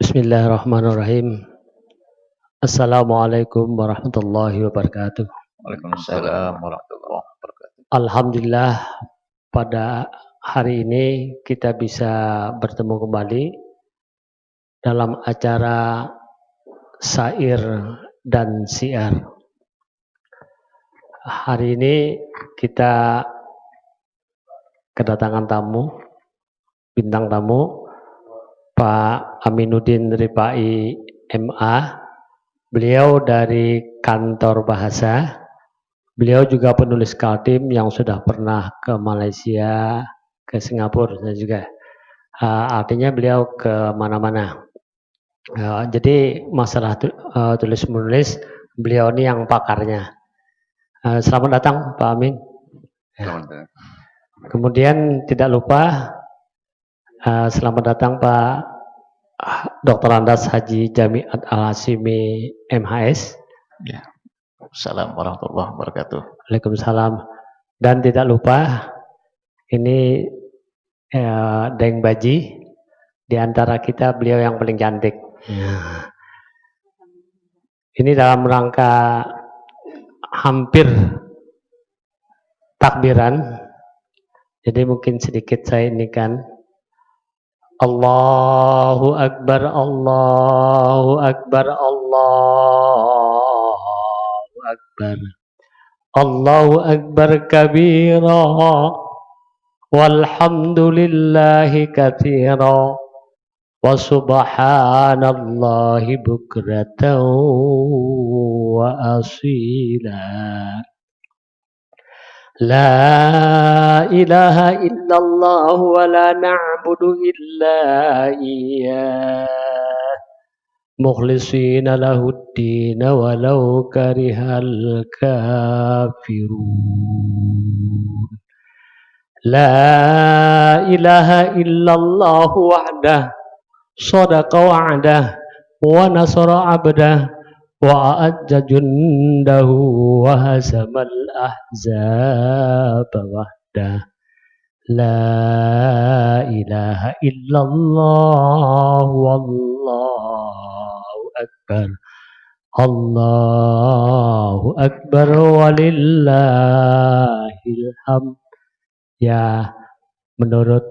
Bismillahirrahmanirrahim. Assalamualaikum warahmatullahi wabarakatuh. Waalaikumsalam warahmatullahi wabarakatuh. Alhamdulillah pada hari ini kita bisa bertemu kembali dalam acara Syair dan Syiar. Hari ini kita kedatangan tamu, bintang tamu, Pak Aminuddin Ripai MA. Beliau dari kantor bahasa. Beliau juga penulis kaltim yang sudah pernah ke Malaysia, ke Singapura dan juga. Artinya beliau ke mana-mana. Jadi masalah tulis menulis, beliau ini yang pakarnya. Selamat datang Pak Amin. Selamat. Kemudian tidak lupa selamat datang Pak Dr. Andas Haji Jamiat Al-Hashimi MHS. Ya. Assalamualaikum warahmatullahi wabarakatuh. Waalaikumsalam. Dan tidak lupa ini Deng Baji, di antara kita beliau yang paling cantik. Ya. Ini dalam rangka hampir takbiran, jadi mungkin sedikit saya ini kan. Allahu Akbar, Allahu Akbar, Allahu Akbar. Allahu Akbar kabira walhamdulillahi katsira wa subhanallahi bukratan wa asila. La ilaha illallah wa la na'budu illa iyyah mukhlisina lahuddin walau karihal kafirun. La ilaha illallah wahdah sadaqa wa'dah wa nasara abdah wa a'adja jundahu wa hazamal ahzab wahdah. La ilaha illallah wallahu akbar. Allahu akbar walillahil hamd. Ya, menurut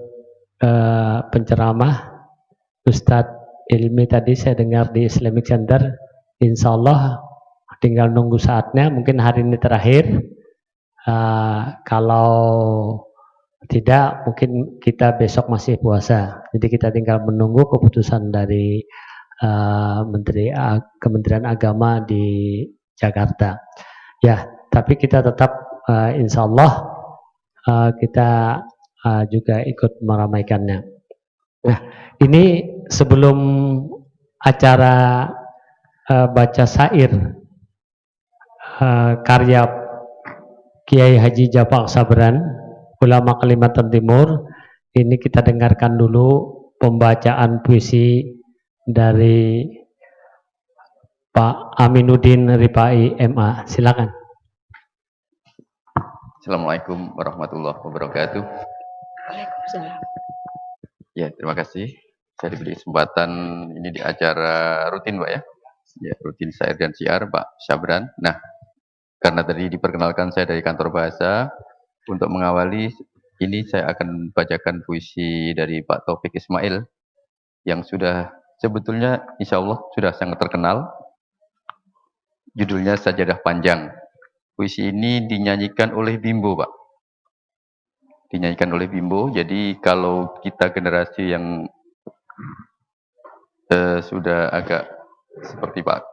penceramah Ustadz Ilmi tadi saya dengar di Islamic Center, insya Allah tinggal nunggu saatnya, mungkin hari ini terakhir. Kalau tidak, mungkin kita besok masih puasa. Jadi kita tinggal menunggu keputusan dari Kementerian Agama di Jakarta. Ya, tapi kita tetap insya Allah kita juga ikut meramaikannya. Nah, ini sebelum acara baca syair karya Kiai Haji Jafar Sabran, ulama Kalimantan Timur, ini kita dengarkan dulu pembacaan puisi dari Pak Aminuddin Ripai MA. Silakan. Assalamualaikum warahmatullahi wabarakatuh. Waalaikumsalam. Ya, terima kasih. Saya diberi kesempatan ini di acara rutin, Pak ya. Ya, rutin syair dan syiar, Pak Sabran. Nah, karena tadi diperkenalkan saya dari kantor bahasa, untuk mengawali ini saya akan bacakan puisi dari Pak Taufik Ismail yang sudah sebetulnya insya Allah sudah sangat terkenal. Judulnya Sajadah Panjang. Puisi ini dinyanyikan oleh Bimbo, Pak. Dinyanyikan oleh Bimbo. Jadi kalau kita generasi yang sudah agak seperti Pak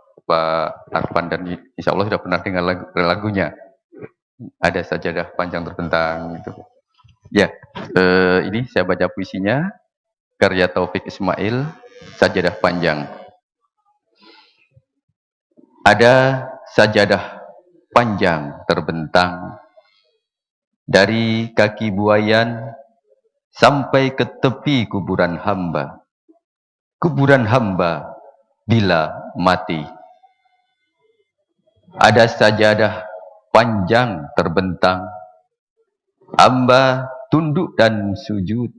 Arfan dan insya Allah sudah pernah dengar lagunya. Ada Sajadah Panjang Terbentang. Gitu. Ya, ini saya baca puisinya. Karya Taufik Ismail, Sajadah Panjang. Ada sajadah panjang terbentang dari kaki buayan sampai ke tepi kuburan hamba. Kuburan hamba bila mati. Ada sajadah panjang terbentang. Hamba tunduk dan sujud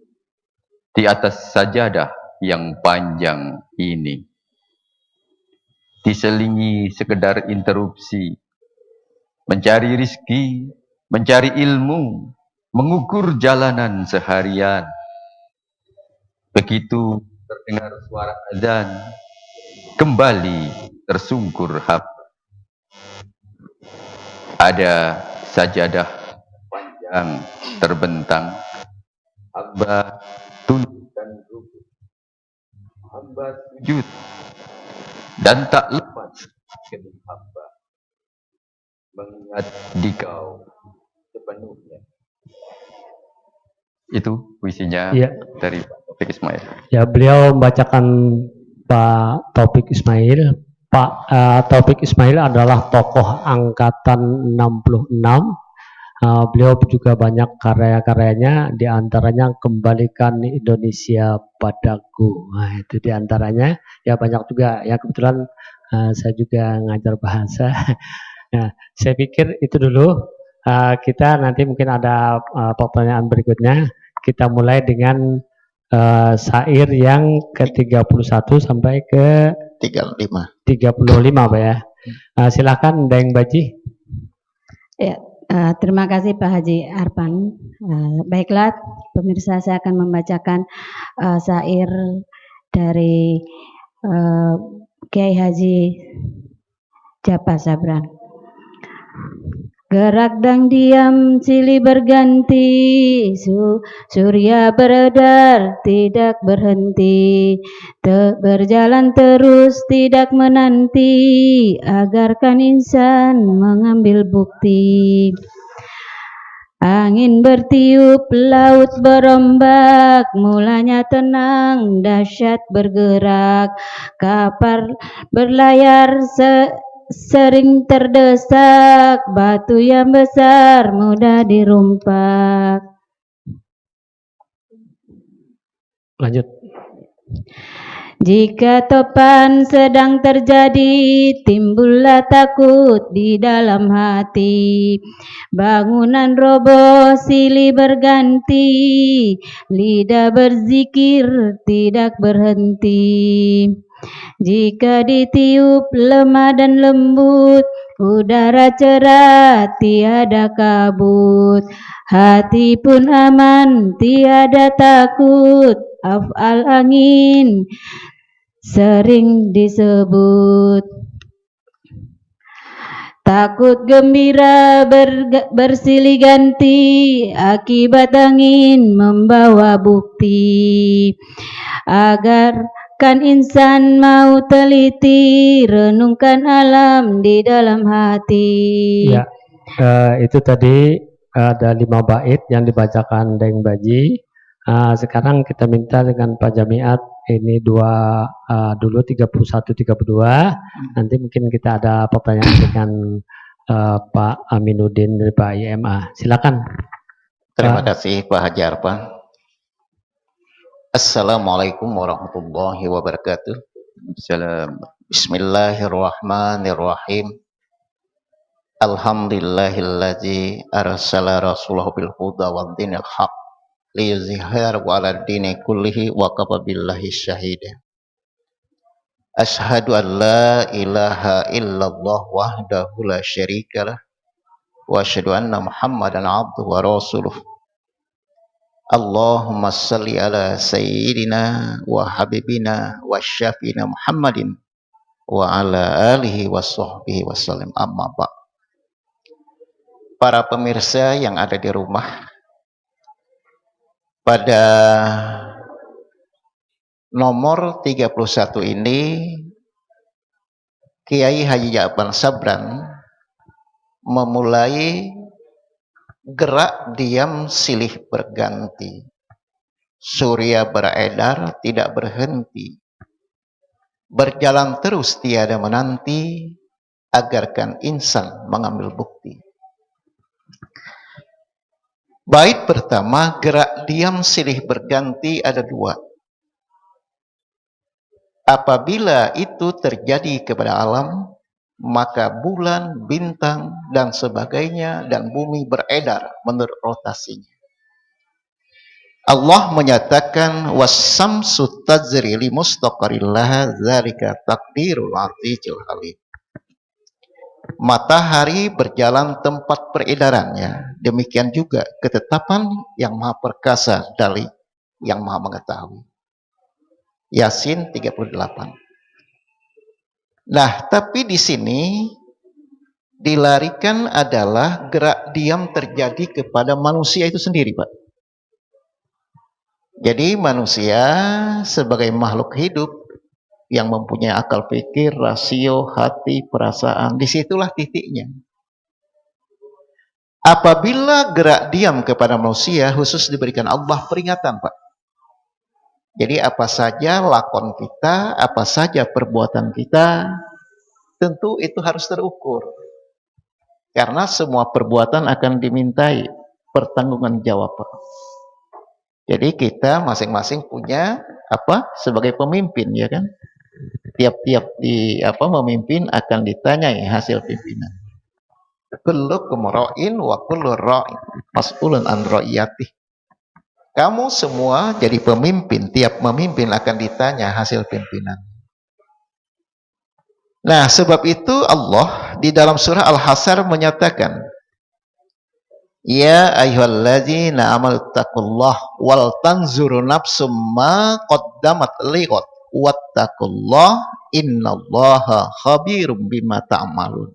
di atas sajadah yang panjang ini. Diselingi sekedar interupsi, mencari rizki, mencari ilmu, mengukur jalanan seharian. Begitu terdengar suara azan, kembali tersungkur hamba. Ada sajadah panjang terbentang, hamba tundukkan rukuk, hamba sujud, dan tak lepas kening hamba mengingat dikau sepenuhnya. Itu puisinya Iya. dari Pak Taufik Ismail. Ya, beliau membacakan Pak Taufik Ismail. Pak Taufik Ismail adalah tokoh angkatan 66. Beliau juga banyak karya-karyanya, diantaranya Kembalikan Indonesia Padaku. Nah, itu diantaranya. Ya banyak juga. Ya kebetulan saya juga ngajar bahasa. Nah, saya pikir itu dulu. Kita nanti mungkin ada pertanyaan berikutnya. Kita mulai dengan syair yang ke-31 sampai ke 35 Pak ya. Silakan Deng Baji. Ya, terima kasih Pak Haji Arpan. Baiklah, pemirsa, saya akan membacakan syair dari Kiai Haji Japa Sabran. Gerak dan diam silih berganti, surya beredar tidak berhenti, berjalan terus tidak menanti, agarkan insan mengambil bukti. Angin bertiup, laut berombak, mulanya tenang, dahsyat bergerak, kapal berlayar sering terdesak, batu yang besar mudah dirumpak. Lanjut. Jika topan sedang terjadi, timbullah takut di dalam hati. Bangunan roboh silih berganti, lidah berzikir tidak berhenti. Jika ditiup lemah dan lembut, udara cerah tiada kabut, hati pun aman tiada takut, af'al angin sering disebut. Takut gembira bersilih ganti, akibat angin membawa bukti. Agar kan insan mau teliti, renungkan alam di dalam hati. Ya, itu tadi ada 5 bait yang dibacakan Deng Baji. Sekarang kita minta dengan Pak Jamiat ini dulu 31-32. Nanti mungkin kita ada pertanyaan dengan Pak Aminuddin dari Pak IMA. Silakan. Terima kasih Pak Haji Arpan. Assalamualaikum warahmatullahi wabarakatuh. Salam. Bismillahirrahmanirrahim. Alhamdulillahillazi arsala rasulahu bil huda wa dinil haq liyuzhirahu 'ala dini kullihi wa kafa billahi syahida. Asyhadu an la ilaha illallah wahdahu la syarikalah wa asyhadu anna Muhammadan 'abduhu wa rasuluh. Allahumma salli ala sayyidina wa habibina wa syafina Muhammadin wa ala alihi wa sahbihi wa sallim, amma ba'd. Para pemirsa yang ada di rumah, pada nomor 31 ini Kiai Haji Ja'far Sabran memulai gerak diam silih berganti, surya beredar tidak berhenti, berjalan terus tiada menanti, agarkan insan mengambil bukti. Bait pertama, gerak diam silih berganti, ada 2. Apabila itu terjadi kepada alam, maka bulan, bintang, dan sebagainya, dan bumi beredar menurut rotasinya. Allah menyatakan was-samsu tajri li mustaqarrin laha dzalika taqdirul azizil alim. Matahari berjalan tempat peredarannya, demikian juga ketetapan yang maha perkasa dari yang maha mengetahui. Yasin 38. Nah, tapi di sini dilarikan adalah gerak diam terjadi kepada manusia itu sendiri, Pak. Jadi manusia sebagai makhluk hidup yang mempunyai akal pikir, rasio, hati, perasaan, disitulah titiknya. Apabila gerak diam kepada manusia, khusus diberikan Allah peringatan, Pak. Jadi apa saja lakon kita, apa saja perbuatan kita, tentu itu harus terukur. Karena semua perbuatan akan dimintai pertanggungan jawab. Jadi kita masing-masing punya apa sebagai pemimpin, ya kan? Tiap-tiap memimpin akan ditanyai hasil pimpinan. Kullukum ra'in wa kullu ra'in mas'ulun an ra'iyatih. Kamu semua jadi pemimpin, tiap memimpin akan ditanya hasil pimpinan. Nah, sebab itu Allah di dalam surah Al-Hasyr menyatakan, ya ayyuhalladzina amanu taqullah wal tanzuru nafsum ma qaddamat lighad wattaqullah innallaha khabirum bima ta'malun.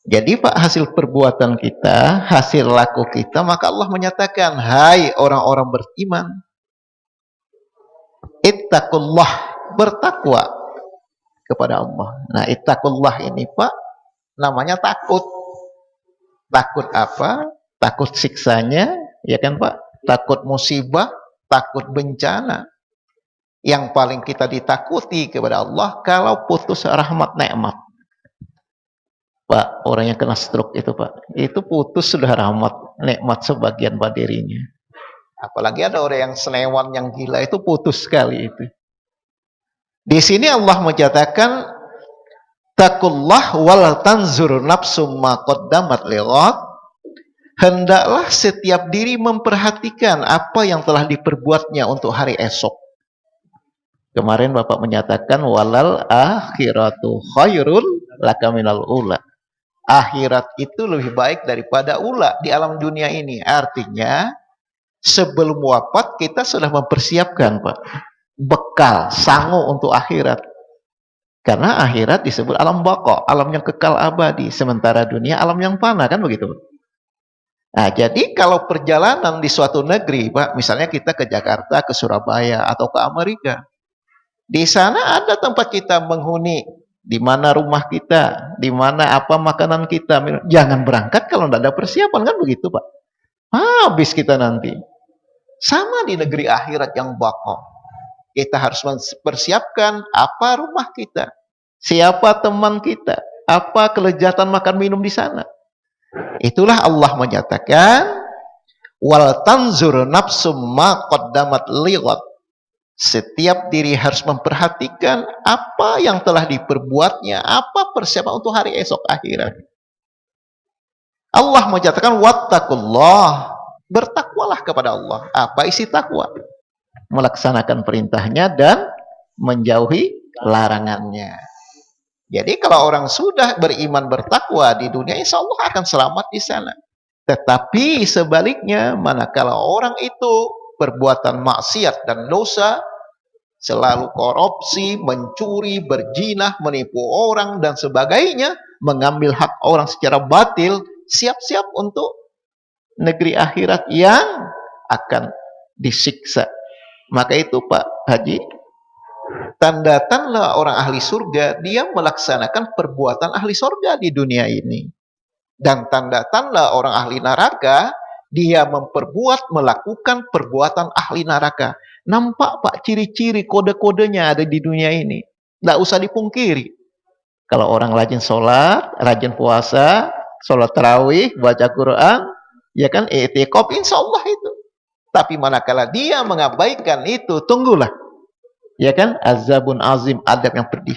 Jadi Pak, hasil perbuatan kita, hasil laku kita, maka Allah menyatakan, hai orang-orang beriman, ittaqullah, bertakwa kepada Allah. Nah, ittaqullah ini Pak, namanya takut. Takut apa? Takut siksanya, ya kan Pak? Takut musibah, takut bencana. Yang paling kita ditakuti kepada Allah kalau putus rahmat nikmat. Pak, orang yang kena stroke itu Pak, itu putus sudah rahmat nikmat sebagian pada dirinya. Apalagi ada orang yang senewan, yang gila, itu putus sekali itu. Di sini Allah menyatakan taqullah wal tanzur nafsum ma qaddamat lighad. Hendaklah setiap diri memperhatikan apa yang telah diperbuatnya untuk hari esok. Kemarin Bapak menyatakan walal akhiratu khairul laka minal ula. Akhirat itu lebih baik daripada ula di alam dunia ini. Artinya sebelum wafat kita sudah mempersiapkan Pak bekal, sangu untuk akhirat. Karena akhirat disebut alam baqa, alam yang kekal abadi. Sementara dunia alam yang fana, kan begitu Pak? Nah, jadi kalau perjalanan di suatu negeri Pak, misalnya kita ke Jakarta, ke Surabaya, atau ke Amerika, di sana ada tempat kita menghuni, di mana rumah kita, di mana apa makanan kita. Jangan berangkat kalau tidak ada persiapan, kan begitu Pak? Habis kita nanti. Sama di negeri akhirat yang baqa. Kita harus mempersiapkan apa rumah kita, siapa teman kita, apa kelezatan makan minum di sana. Itulah Allah menyatakan wal tanzur nafsum ma qaddamat lighad. Setiap diri harus memperhatikan apa yang telah diperbuatnya, apa persiapan untuk hari esok akhirat. Allah menyatakan wattaqullah, bertakwalah kepada Allah. Apa isi takwa? Melaksanakan perintahnya dan menjauhi larangannya. Jadi kalau orang sudah beriman bertakwa di dunia, insya Allah akan selamat di sana. Tetapi sebaliknya, manakala orang itu perbuatan maksiat dan dosa, selalu korupsi, mencuri, berzinah, menipu orang, dan sebagainya, mengambil hak orang secara batil, siap-siap untuk negeri akhirat yang akan disiksa. Maka itu Pak Haji, tanda-tanda orang ahli surga, dia melaksanakan perbuatan ahli surga di dunia ini. Dan tanda-tanda orang ahli neraka, dia melakukan perbuatan ahli neraka. Nampak Pak ciri-ciri kode-kodenya ada di dunia ini. Tidak usah dipungkiri. Kalau orang rajin sholat, rajin puasa, sholat tarawih, baca Quran, ya kan, i'tikaf, insya Allah itu. Tapi manakala dia mengabaikan itu, tunggulah. Ya kan, azabun azim, adab yang pedih.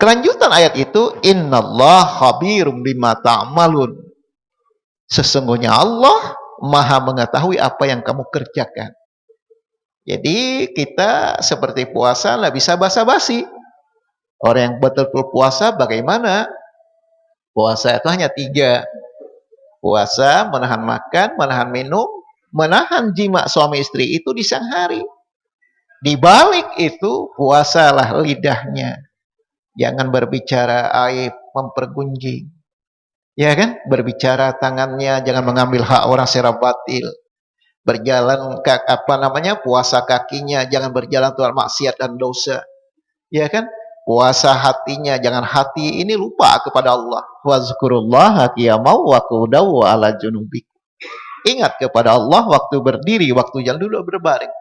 Kelanjutan ayat itu, innallaha khabirum bima ta'malun. Sesungguhnya Allah Maha mengetahui apa yang kamu kerjakan. Jadi kita seperti puasa nggak bisa basa-basi. Orang yang betul-betul puasa bagaimana? Puasa itu hanya 3. Puasa, menahan makan, menahan minum, menahan jima suami istri itu di siang hari. Di balik itu, puasalah lidahnya. Jangan berbicara aib, mempergunjing. Ya kan? Berbicara tangannya, jangan mengambil hak orang secara batil. Berjalan, puasa kakinya, jangan berjalan tuan maksiat dan dosa. Ya kan? Puasa hatinya, jangan hati ini lupa kepada Allah. Wazkurullaha qiyaman wa qu'udan wa ala junubikum. Ingat kepada Allah waktu berdiri, waktu yang duduk berbaring.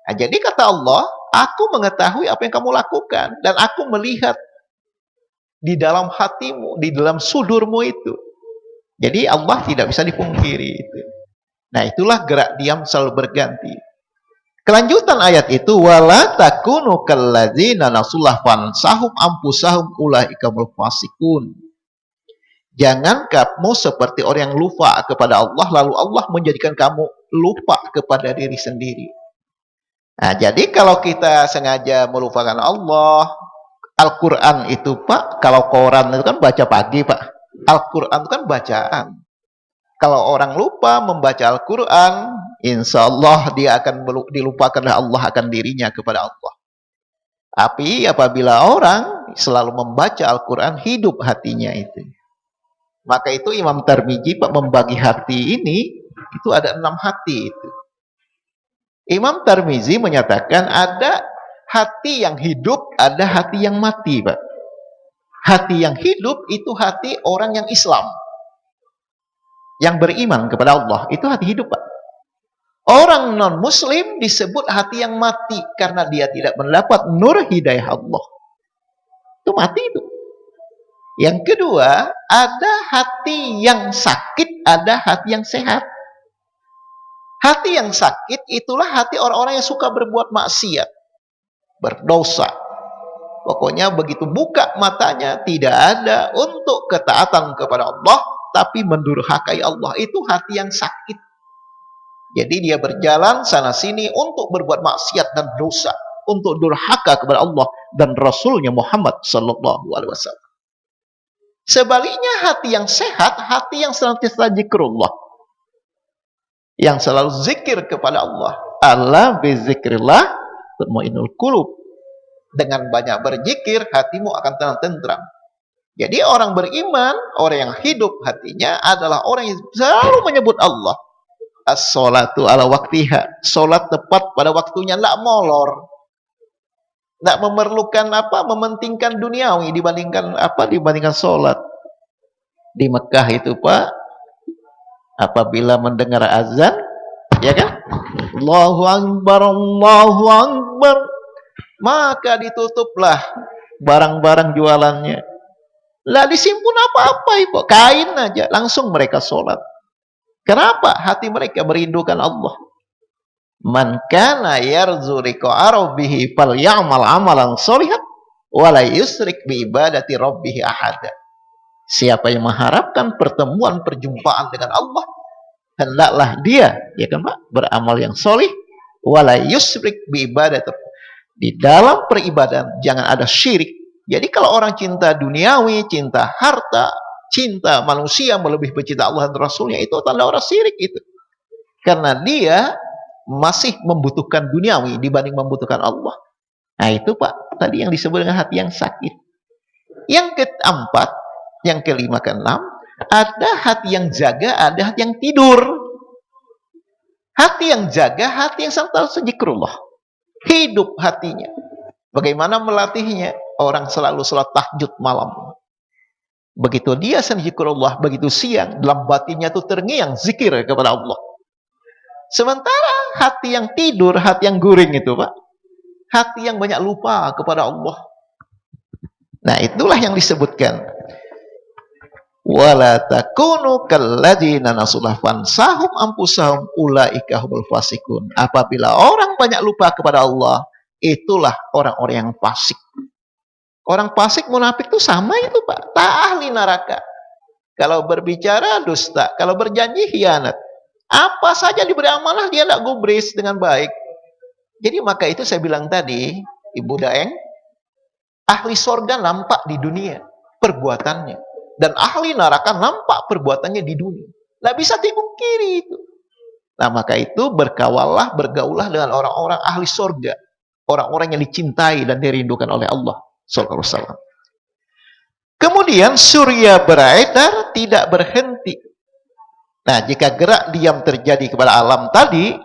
Nah, jadi kata Allah, aku mengetahui apa yang kamu lakukan dan aku melihat di dalam hatimu, di dalam sudurmu itu. Jadi Allah tidak bisa dipungkiri itu. Nah, itulah gerak diam selalu berganti. Kelanjutan ayat itu, wala takunu kalladzina nasullah fansahum anfusahum ulaika humul fasikun. Jangan kamu seperti orang yang lupa kepada Allah lalu Allah menjadikan kamu lupa kepada diri sendiri. Nah, jadi kalau kita sengaja melupakan Allah, Al-Qur'an itu Pak, kalau Quran itu kan baca pagi Pak. Al-Qur'an itu kan bacaan. Kalau orang lupa membaca Al-Quran, insya Allah dia akan dilupakan oleh Allah akan dirinya kepada Allah. Tapi apabila orang selalu membaca Al-Quran, hidup hatinya itu. Maka itu Imam Tirmidzi Pak membagi hati ini, itu ada 6 hati itu. Imam Tirmidzi menyatakan ada hati yang hidup, ada hati yang mati Pak. Hati yang hidup itu hati orang yang Islam. Yang beriman kepada Allah, itu hati hidup Pak. Orang non-muslim disebut hati yang mati karena dia tidak mendapat nur hidayah Allah. Itu mati itu. Yang kedua, ada hati yang sakit, ada hati yang sehat. Hati yang sakit itulah hati orang-orang yang suka berbuat maksiat, berdosa. Pokoknya begitu buka matanya tidak ada untuk ketaatan kepada Allah, tapi mendurhakai Allah. Itu hati yang sakit. Jadi dia berjalan sana sini untuk berbuat maksiat dan dosa, untuk durhaka kepada Allah dan Rasulnya Muhammad sallallahu alaihi wasallam. Sebaliknya hati yang sehat, hati yang senantiasa zikrullah, yang selalu zikir kepada Allah. Ala bizikrillah tatmainnul qulub. Dengan banyak berzikir, hatimu akan tenang-tentram. Jadi orang beriman, orang yang hidup hatinya adalah orang yang selalu menyebut Allah. As-sholatu ala waktiha. Sholat tepat pada waktunya, tidak molor. Tidak memerlukan mementingkan duniawi dibandingkan sholat. Di Mekah itu Pak, apabila mendengar azan, ya kan? Allahu Akbar, Allahu Akbar. Maka ditutuplah barang-barang jualannya. Lah disimpun apa-apa Ibu, kain aja, langsung mereka sholat. Kenapa? Hati mereka merindukan Allah. Man kana yarju liqa'a rabbih falyamal amalan sholihan wa la yusyrik bi ibadati rabbih ahada. Siapa yang mengharapkan pertemuan perjumpaan dengan Allah, hendaklah dia, ya kan Pak, beramal yang sholih, wa la yusyrik bi ibadati. Di dalam peribadahan jangan ada syirik. Jadi kalau orang cinta duniawi, cinta harta, cinta manusia melebihi pecinta Allah dan Rasulnya, itu tanda orang syirik itu. Karena dia masih membutuhkan duniawi dibanding membutuhkan Allah. Nah itu Pak, tadi yang disebut dengan hati yang sakit. Yang keempat, yang kelima, keenam, ada hati yang jaga, ada hati yang tidur. Hati yang jaga, hati yang senantiasa zikrullah. Hidup hatinya. Bagaimana melatihnya? Orang selalu salat tahajud malam. Begitu dia zikrullah, begitu siang, dalam batinnya itu terngiang zikir kepada Allah. Sementara hati yang tidur, hati yang guring itu Pak, hati yang banyak lupa kepada Allah. Nah itulah yang disebutkan. Wala takunu kalladzina nasullah fansahum anfusahum ulaika humul fasikun. Apabila orang banyak lupa kepada Allah, itulah orang-orang yang fasik. Orang fasik munafik itu sama itu Pak, tak ahli neraka. Kalau berbicara dusta, kalau berjanji khianat. Apa saja diberi amanah, dia tidak gubris dengan baik. Jadi maka itu saya bilang tadi, Ibu Daeng, ahli sorga nampak di dunia perbuatannya. Dan ahli neraka nampak perbuatannya di dunia. Tidak bisa dipungkiri itu. Nah maka itu berkawallah, bergaulah dengan orang-orang ahli sorga. Orang-orang yang dicintai dan dirindukan oleh Allah Sallallahu Alaihi Wasallam. Kemudian surya beredar tidak berhenti. Nah jika gerak diam terjadi kepada alam tadi,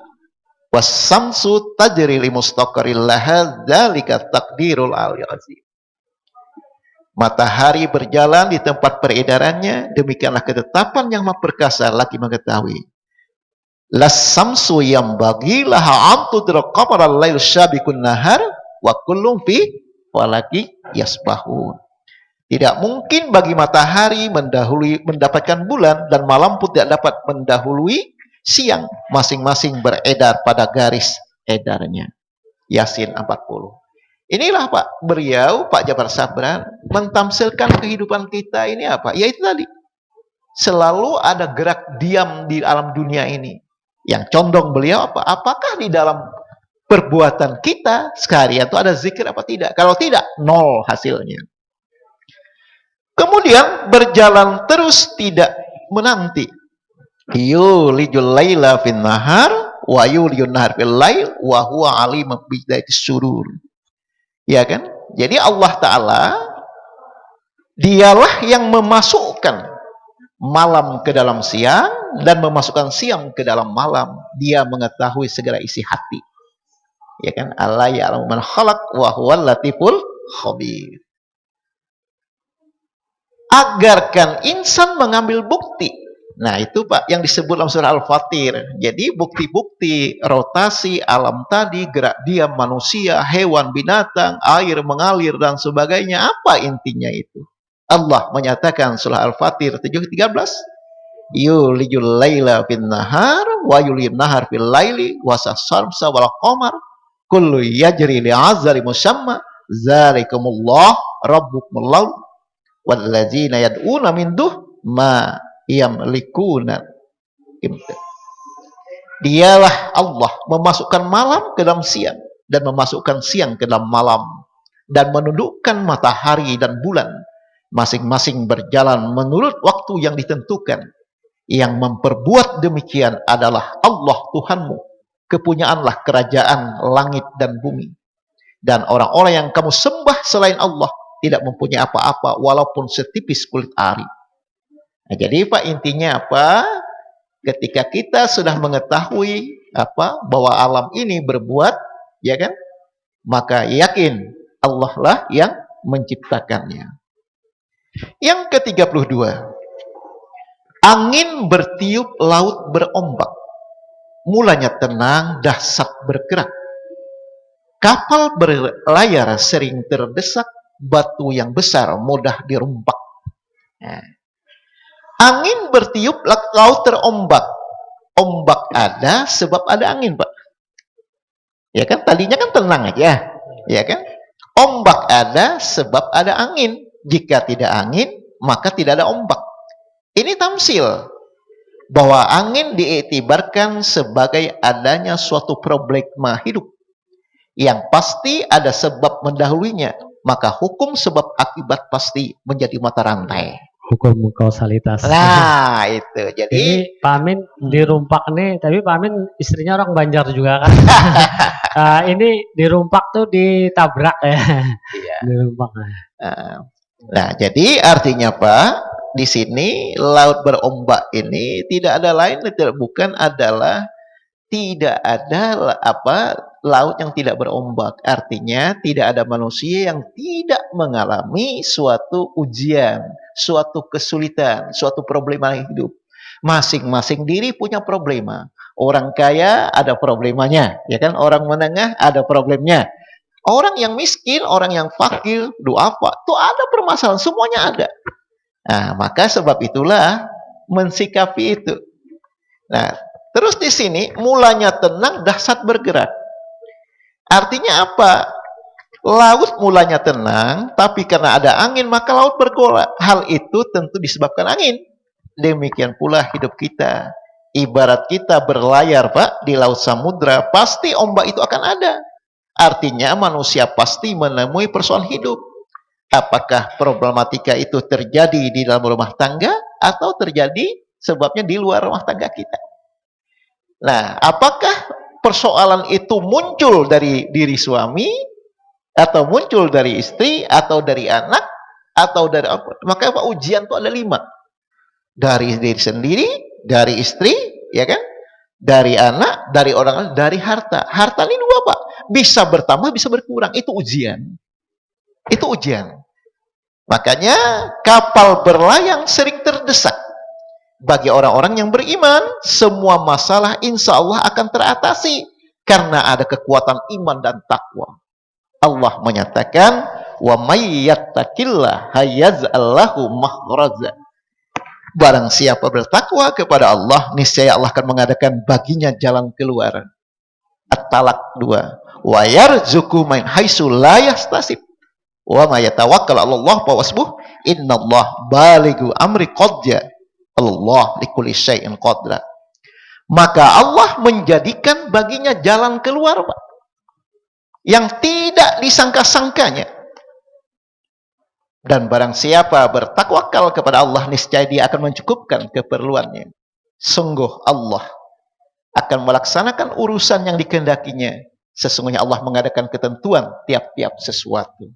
was-samsu tajri li mustaqarril laha dzalika taqdirul aliyil azim. Matahari berjalan di tempat peredarannya, demikianlah ketetapan yang Maha Perkasa lagi mengetahui. Las-samsu yanbaghi laha an tudrak qamara al-lail syabiqun nahar wa kullum fi falaki yasbahun. Tidak mungkin bagi matahari mendapatkan bulan dan malam pun tidak dapat mendahului siang, masing-masing beredar pada garis edarnya. Yasin 40. Inilah Pak beliau, Pak Jabar Sabran, mentamsilkan kehidupan kita ini apa? Yaitu tadi, selalu ada gerak diam di alam dunia ini. Yang condong beliau apa? Apakah di dalam perbuatan kita seharian itu ada zikir apa tidak? Kalau tidak, nol hasilnya. Kemudian berjalan terus tidak menanti. Yulijul laila fin nahar wa yulijul nahar fil lail wa huwa alimul bidaitis surur. Ya kan? Jadi Allah Ta'ala dialah yang memasukkan malam ke dalam siang dan memasukkan siang ke dalam malam. Dia mengetahui segala isi hati. Ya kan? Allah ya'lamu man khalaq wa huwal latiful khabir. Agarkan insan mengambil bukti. Nah itu Pak yang disebut dalam surah Al-Fatir. Jadi bukti-bukti rotasi alam tadi, gerak diam manusia, hewan, binatang, air mengalir dan sebagainya. Apa intinya itu? Allah menyatakan surah Al-Fatir 7:13. Yulijul laila fin nahar wa yulijul nahar fil laili wa sas-samsa wal qamar kullu yajri li azali musamma zalikumullah rabbukumullah wallazina yad'una min duh ma yamlikuna. Dialah Allah memasukkan malam ke dalam siang dan memasukkan siang ke dalam malam dan menundukkan matahari dan bulan masing-masing berjalan menurut waktu yang ditentukan. Yang memperbuat demikian adalah Allah Tuhanmu. Kepunyaanlah kerajaan langit dan bumi. Dan orang-orang yang kamu sembah selain Allah tidak mempunyai apa-apa walaupun setipis kulit ari. Nah, jadi Pak intinya apa? Ketika kita sudah mengetahui apa bahwa alam ini berbuat, ya kan? Maka yakin Allah lah yang menciptakannya. Yang ke-32. Angin bertiup, laut berombak. Mulanya tenang, dahsyat bergerak. Kapal berlayar sering terdesak, batu yang besar mudah dirumpak. Nah. Angin bertiup, laut terombak. Ombak ada sebab ada angin, Pak. Ya kan, tadinya kan tenang aja. Ya kan? Ombak ada sebab ada angin. Jika tidak angin, maka tidak ada ombak. Ini tamsil bahwa angin diiktibarkan sebagai adanya suatu problema hidup yang pasti ada sebab mendahulunya, maka hukum sebab akibat pasti menjadi mata rantai. Hukum kausalitas. Nah itu jadi ini Pak Amin dirumpak nih, tapi Pak Amin istrinya orang Banjar juga kan. Ini dirumpak tuh ditabrak ya. Iya. Dirumpak. Nah jadi artinya Pak, di sini laut berombak ini tidak ada lain, bukan adalah tidak ada apa laut yang tidak berombak. Artinya tidak ada manusia yang tidak mengalami suatu ujian, suatu kesulitan, suatu problema hidup. Masing-masing diri punya problema. Orang kaya ada problemanya, ya kan? Orang menengah ada problemnya. Orang yang miskin, orang yang fakir, duafa, itu ada permasalahan, semuanya ada. Nah, maka sebab itulah mensikapi itu. Nah, terus di sini mulanya tenang, dahsyat bergerak. Artinya apa? Laut mulanya tenang, tapi karena ada angin maka laut bergolak. Hal itu tentu disebabkan angin. Demikian pula hidup kita. Ibarat kita berlayar, Pak, di laut samudra, pasti ombak itu akan ada. Artinya manusia pasti menemui persoalan hidup. Apakah problematika itu terjadi di dalam rumah tangga atau terjadi sebabnya di luar rumah tangga kita? Nah, apakah persoalan itu muncul dari diri suami atau muncul dari istri atau dari anak atau dari apa? Maka Pak, ujian itu ada 5. Dari diri sendiri, dari istri, ya kan? Dari anak, dari orang, dari harta. Harta ini 2, Pak. Bisa bertambah, bisa berkurang. Itu ujian. Itu ujian. Makanya kapal berlayang sering terdesak. Bagi orang-orang yang beriman, semua masalah insya Allah akan teratasi. Karena ada kekuatan iman dan takwa. Allah menyatakan, wa may yattaqillah hayaz'al lahu makhraja. Barang siapa bertakwa kepada Allah, niscaya Allah akan mengadakan baginya jalan keluar. At-Talaq 2. Wa yarzuqu min haitsu la yahtasib. Wa may yatawakkal 'ala Allah fa hasbuh. Innallaha balighu amri qad ja. Allah likulli syai'in qadra. Maka Allah menjadikan baginya jalan keluar, Pak, yang tidak disangka-sangkanya. Dan barang siapa bertakwakal kepada Allah, niscaya dia akan mencukupkan keperluannya. Sungguh Allah akan melaksanakan urusan yang dikehendakinya. Sesungguhnya Allah mengadakan ketentuan tiap-tiap sesuatu.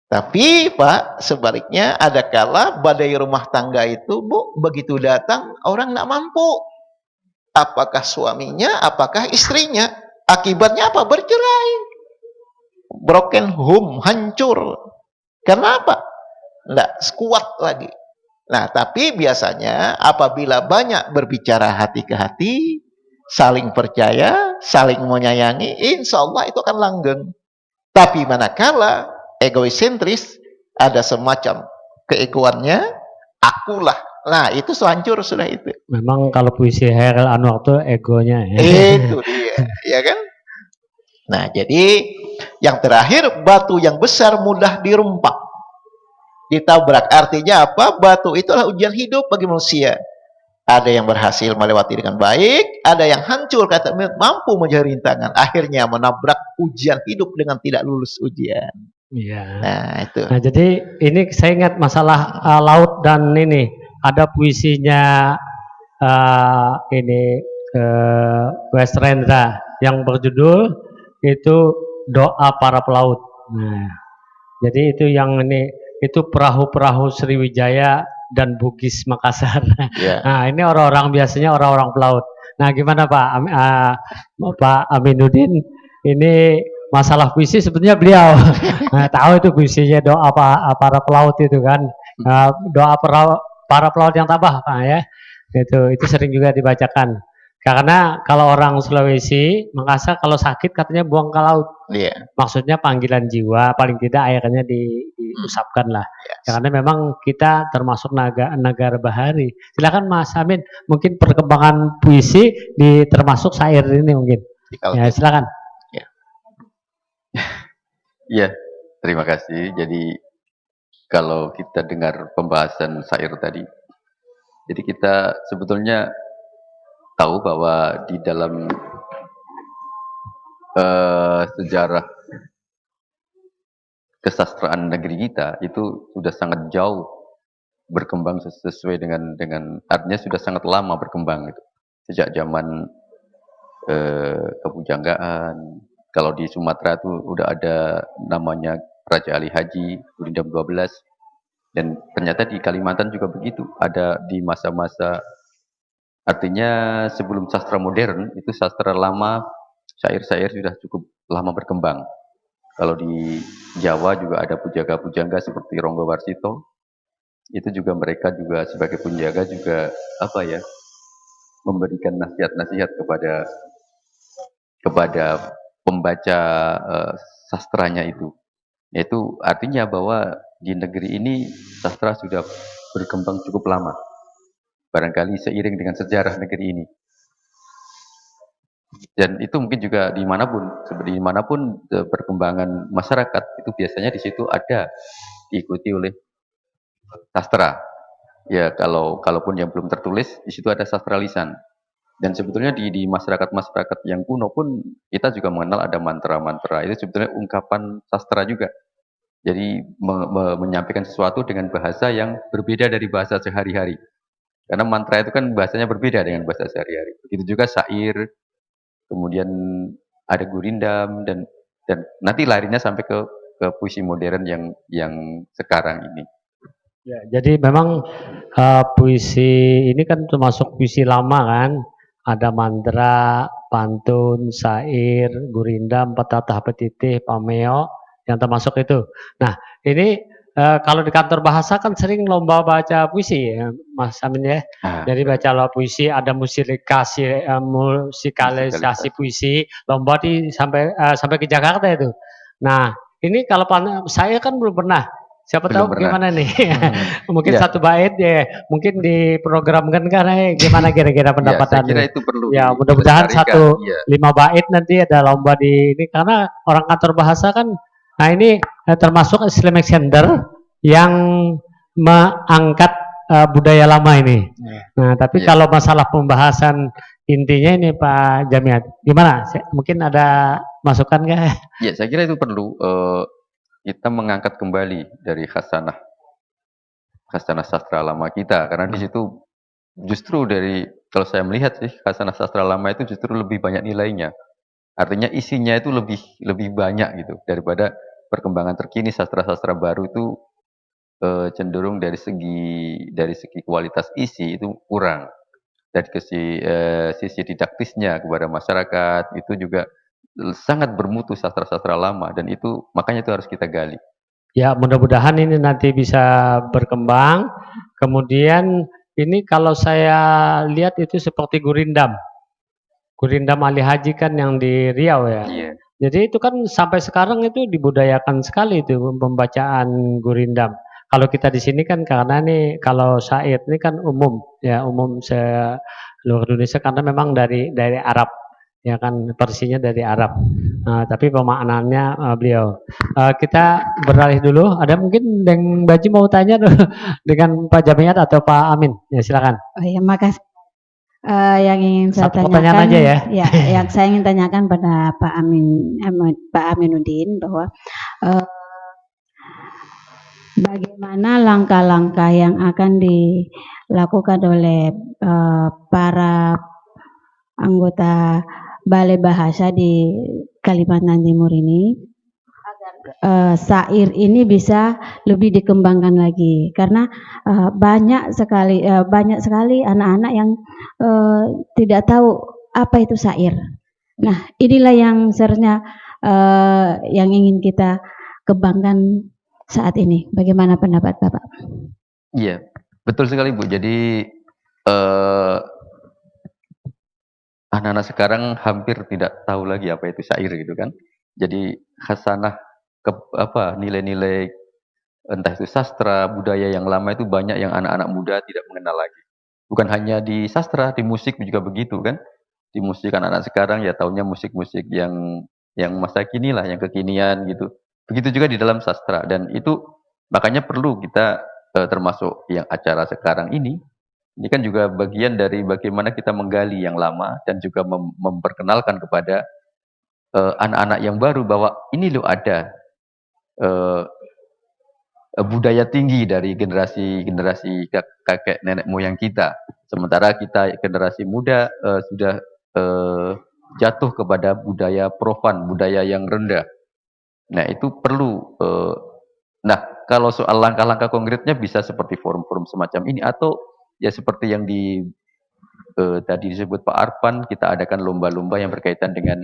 Tapi Pak, sebaliknya ada kala badai rumah tangga itu, Bu, begitu datang orang tidak mampu. Apakah suaminya, apakah istrinya? Akibatnya apa? Bercerai. Broken home, hancur. Kenapa? Tidak kuat lagi. Nah, tapi biasanya apabila banyak berbicara hati ke hati, saling percaya, saling menyayangi, insya Allah itu akan langgeng. Tapi manakala egoisentris, ada semacam keegoannya, akulah. Nah, itu hancur sudah itu. Memang kalau puisi Hairil Anwar itu egonya ya. Itu dia, ya kan? Nah, jadi yang terakhir, batu yang besar mudah dirumpak, ditabrak. Artinya apa? Batu itu adalah ujian hidup bagi manusia. Ada yang berhasil melewati dengan baik, ada yang hancur, kata mampu menjadi rintangan. Akhirnya menabrak ujian hidup dengan tidak lulus ujian. Iya. Nah, itu. Nah, jadi ini saya ingat masalah laut dan ini ada puisinya ini Wes Rendra yang berjudul itu Doa Para Pelaut. Nah, jadi itu yang ini itu perahu-perahu Sriwijaya dan Bugis Makassar. Ya. Nah, ini orang-orang biasanya orang-orang pelaut. Nah, gimana Pak Pak Aminuddin? Ini masalah puisi sebetulnya beliau tahu itu puisinya doa para pelaut itu kan. Doa para pelaut yang tabah Pak ya. Itu sering juga dibacakan. Karena kalau orang Sulawesi, Makassar kalau sakit katanya buang ke laut. Iya. Maksudnya panggilan jiwa, paling tidak airnya diusapkan lah. Karena memang kita termasuk negara bahari. Silakan Mas Amin, mungkin perkembangan puisi termasuk syair ini mungkin. Ya, silakan. Ya. Iya, terima kasih. Jadi kalau kita dengar pembahasan syair tadi, jadi kita sebetulnya tahu bahwa di dalam sejarah kesastraan negeri kita itu sudah sangat jauh berkembang sesuai dengan artinya sudah sangat lama berkembang gitu. Sejak zaman kepujanggaan. Kalau di Sumatera itu udah ada namanya Raja Ali Haji Gurindam 12, dan ternyata di Kalimantan juga begitu. Ada di masa-masa, artinya sebelum sastra modern itu sastra lama, syair-syair sudah cukup lama berkembang. Kalau di Jawa juga ada pujangga-pujangga seperti Ronggo Warsito. Itu juga mereka juga sebagai penjaga juga apa ya, memberikan nasihat-nasihat kepada pembaca sastranya itu. Yaitu artinya bahwa di negeri ini sastra sudah berkembang cukup lama. Barangkali seiring dengan sejarah negeri ini. Dan itu mungkin juga dimanapun, seperti dimanapun perkembangan masyarakat itu biasanya di situ ada diikuti oleh sastra. Ya kalaupun yang belum tertulis, di situ ada sastra lisan. Dan sebetulnya di masyarakat-masyarakat yang kuno pun kita juga mengenal ada mantra-mantra. Itu sebetulnya ungkapan sastra juga. Jadi menyampaikan sesuatu dengan bahasa yang berbeda dari bahasa sehari-hari. Karena mantra itu kan bahasanya berbeda dengan bahasa sehari-hari. Begitu juga syair, kemudian ada gurindam dan nanti larinya sampai ke puisi modern yang sekarang ini. Ya, jadi memang puisi ini kan termasuk puisi lama kan. Ada mantra, pantun, syair, gurindam, petata petitih, pameo, yang termasuk itu. Nah, ini kalau di kantor bahasa kan sering lomba baca puisi ya, Mas Amin ya. Ah, Jadi baca lomba puisi, ada musikalisasi puisi, lomba sampai ke Jakarta itu. Nah, ini kalau saya kan belum pernah. Siapa belum tahu pernah. gimana nih? Mungkin Ya. satu bait ya, mungkin diprogramkan karena gimana kira-kira Ya, saya pendapatan kira nih? itu perlu Ya mudah-mudahan dilestarikan. 5 bait nanti ada lomba di ini karena orang kantor bahasa kan, nah ini termasuk Islamic Center yang mengangkat budaya lama ini. Nah tapi Ya. kalau masalah pembahasan intinya ini Pak Jamiat, gimana? Mungkin ada masukan nggak? Ya, saya kira itu perlu kita mengangkat kembali dari khasanah sastra lama kita karena di situ justru dari kalau saya melihat sih khasanah sastra lama itu justru lebih banyak nilainya. Artinya isinya itu lebih banyak gitu daripada perkembangan terkini sastra-sastra baru itu cenderung dari segi kualitas isi itu kurang. Dari sisi didaktisnya kepada masyarakat itu juga sangat bermutu sastra-sastra lama dan itu makanya itu harus kita gali. Ya, mudah-mudahan ini nanti bisa berkembang. Kemudian ini kalau saya lihat itu seperti gurindam. Gurindam Ali Haji kan yang di Riau ya. Iya. Jadi itu kan sampai sekarang itu dibudayakan sekali itu pembacaan gurindam. Kalau kita di sini kan karena nih kalau syair ini kan umum ya umum seluruh Indonesia karena memang dari Arab ya kan versinya dari Arab. Nah, tapi pemaknaannya beliau. Kita beralih dulu. Ada mungkin Deng Baji mau tanya dengan Pak Jamiat atau Pak Amin? Ya silakan. Oh ya, makasih. Yang ingin saya Satu pertanyaan tanyakan, aja ya. yang saya ingin tanyakan pada Pak Aminuddin bahwa bagaimana langkah-langkah yang akan dilakukan oleh para anggota Balai Bahasa di Kalimantan Timur ini agar syair ini bisa lebih dikembangkan lagi karena banyak sekali anak-anak yang tidak tahu apa itu syair. Nah, inilah yang seharusnya yang ingin kita kembangkan saat ini. Bagaimana pendapat Bapak? Iya, betul sekali Bu. Jadi anak-anak sekarang hampir tidak tahu lagi apa itu syair gitu kan. Jadi khasanah nilai-nilai entah itu sastra, budaya yang lama itu banyak yang anak-anak muda tidak mengenal lagi. Bukan hanya di sastra, di musik juga begitu kan. Di musik anak-anak sekarang ya taunya musik-musik yang masa kini lah, yang kekinian gitu. Begitu juga di dalam sastra dan itu makanya perlu kita termasuk yang acara sekarang ini kan juga bagian dari bagaimana kita menggali yang lama dan juga memperkenalkan kepada anak-anak yang baru bahwa ini loh ada eh, budaya tinggi dari generasi kakek nenek moyang kita. Sementara kita generasi muda sudah jatuh kepada budaya profan, budaya yang rendah. Nah itu perlu. Nah kalau soal langkah-langkah konkretnya bisa seperti forum-forum semacam ini atau ya seperti yang tadi disebut Pak Arfan, kita adakan lomba-lomba yang berkaitan dengan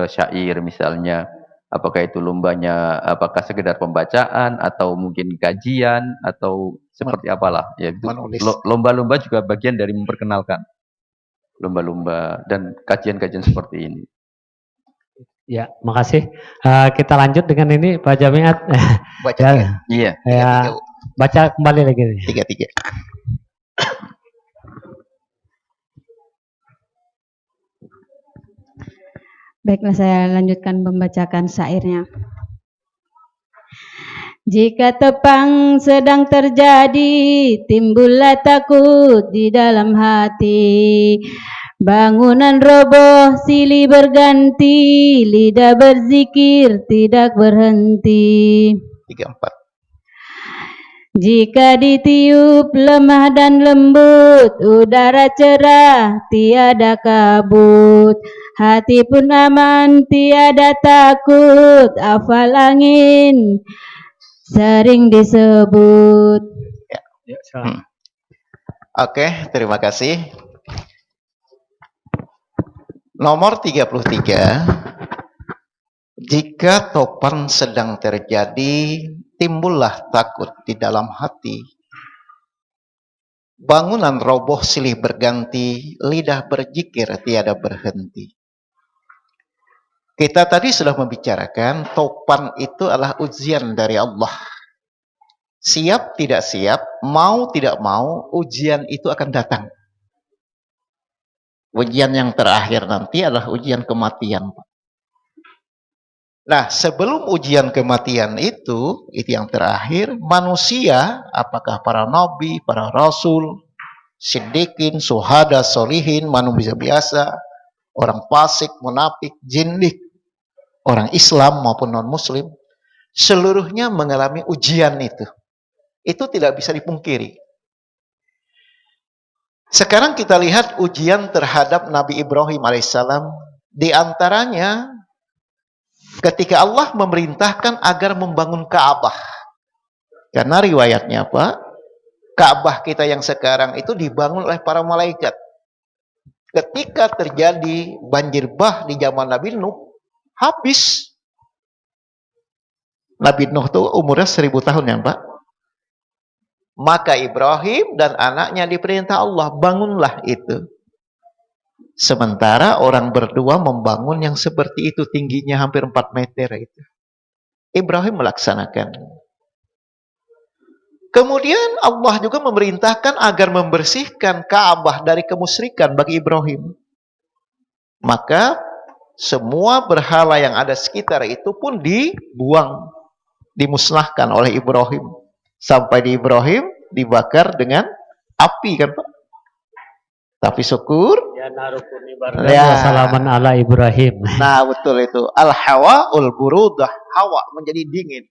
syair misalnya. Apakah itu lombanya, apakah sekedar pembacaan atau mungkin kajian atau seperti apalah. Ya itu lomba-lomba juga bagian dari memperkenalkan lomba-lomba dan kajian-kajian seperti ini. Ya, makasih. Kita lanjut dengan ini Pak Jamiat. Baca Ya, Iya. ya, baca kembali lagi. Tiga. Baiklah, saya lanjutkan membacakan syairnya. Jika tepang sedang terjadi, timbullah takut di dalam hati. Bangunan roboh, silih berganti, lidah berzikir tidak berhenti. 34. Jika ditiup lemah dan lembut, udara cerah, tiada kabut. Hati pun aman, tiada takut, afal angin sering disebut. Ya, salam. Oke, terima kasih. Nomor 33. Jika topan sedang terjadi, timbullah takut di dalam hati. Bangunan roboh silih berganti, lidah berzikir tiada berhenti. Kita tadi sudah membicarakan topan itu adalah ujian dari Allah. Siap tidak siap, mau tidak mau, ujian itu akan datang. Ujian yang terakhir nanti adalah ujian kematian. Nah, sebelum ujian kematian itu yang terakhir, manusia, apakah para nabi, para rasul, siddiqin, suhada, solihin, manusia biasa, orang fasik, munafik, jinnik, orang Islam maupun non-muslim, seluruhnya mengalami ujian itu. Itu tidak bisa dipungkiri. Sekarang kita lihat ujian terhadap Nabi Ibrahim alaihissalam. Di antaranya ketika Allah memerintahkan agar membangun Ka'bah. Karena riwayatnya apa? Ka'bah kita yang sekarang itu dibangun oleh para malaikat. Ketika terjadi banjir bah di zaman Nabi Nuh, habis. Nabi Nuh itu umurnya 1000 tahun ya Pak. Maka Ibrahim dan anaknya diperintah Allah, bangunlah itu. Sementara orang berdua membangun yang seperti itu, tingginya hampir 4 meter itu. Ibrahim melaksanakan. Kemudian Allah juga memerintahkan agar membersihkan Ka'bah dari kemusyrikan bagi Ibrahim. Maka semua berhala yang ada sekitar itu pun dibuang, dimusnahkan oleh Ibrahim. Sampai di Ibrahim dibakar dengan api kan Pak. Tapi syukur Ya narukuni bardan wa salaman ala Ibrahim. Nah betul itu. Al-hawa'ul burudah. Hawa menjadi dingin.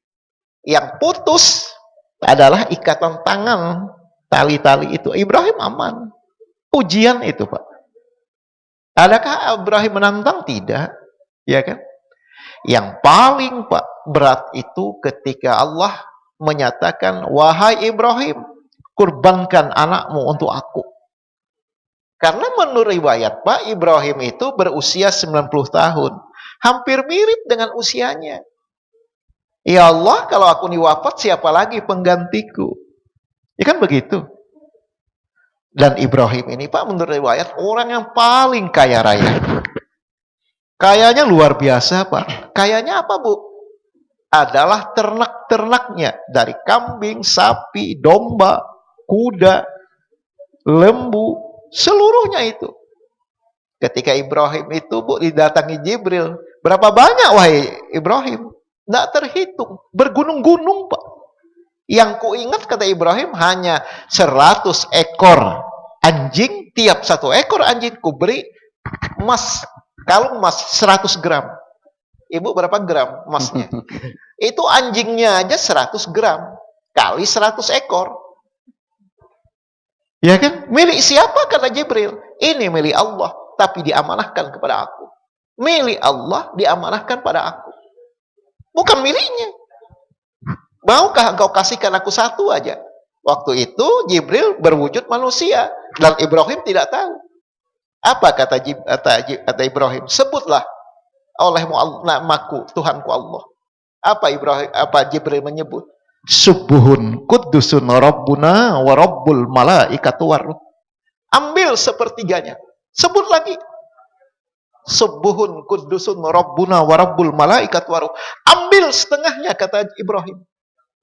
Yang putus adalah ikatan tangan. Tali-tali itu. Ibrahim aman. Ujian itu Pak. Adakah Ibrahim menantang? Tidak. Ya kan? Yang paling Pak berat itu ketika Allah menyatakan, wahai Ibrahim, kurbankan anakmu untuk aku. Karena menurut riwayat Pak, Ibrahim itu berusia 90 tahun. Hampir mirip dengan usianya. Ya Allah, kalau aku ini wafat, siapa lagi penggantiku? Ya kan begitu. Dan Ibrahim ini Pak, menurut riwayat, orang yang paling kaya raya. Kayanya luar biasa Pak. Kayanya apa Bu? Adalah ternak-ternaknya. Dari kambing, sapi, domba, kuda, lembu, seluruhnya itu. Ketika Ibrahim itu Bu didatangi Jibril, berapa banyak wahai Ibrahim? Tidak terhitung, bergunung-gunung Pak. Yang kuingat kata Ibrahim hanya 100 ekor anjing, tiap 1 ekor anjing kuberi emas, kalung emas 100 gram. Ibu berapa gram emasnya? Itu anjingnya aja 100 gram kali 100 ekor. Ya kan? Milik siapa? Kata Jibril. Ini milik Allah, tapi diamanahkan kepada aku. Milik Allah diamanahkan pada aku. Bukan miliknya. Maukah engkau kasihkan aku 1 aja? Waktu itu Jibril berwujud manusia dan Ibrahim tidak tahu. Apa kata Ibrahim? Sebutlah olehmu namaku, Tuhanku Allah. Apa Jibril menyebut? Subuhun kudusun rabbuna wa rabbul malaikatu waruh. Ambil sepertiganya. Sebut lagi. Subuhun kudusun rabbuna wa rabbul malaikatu waruh. Ambil setengahnya kata Ibrahim.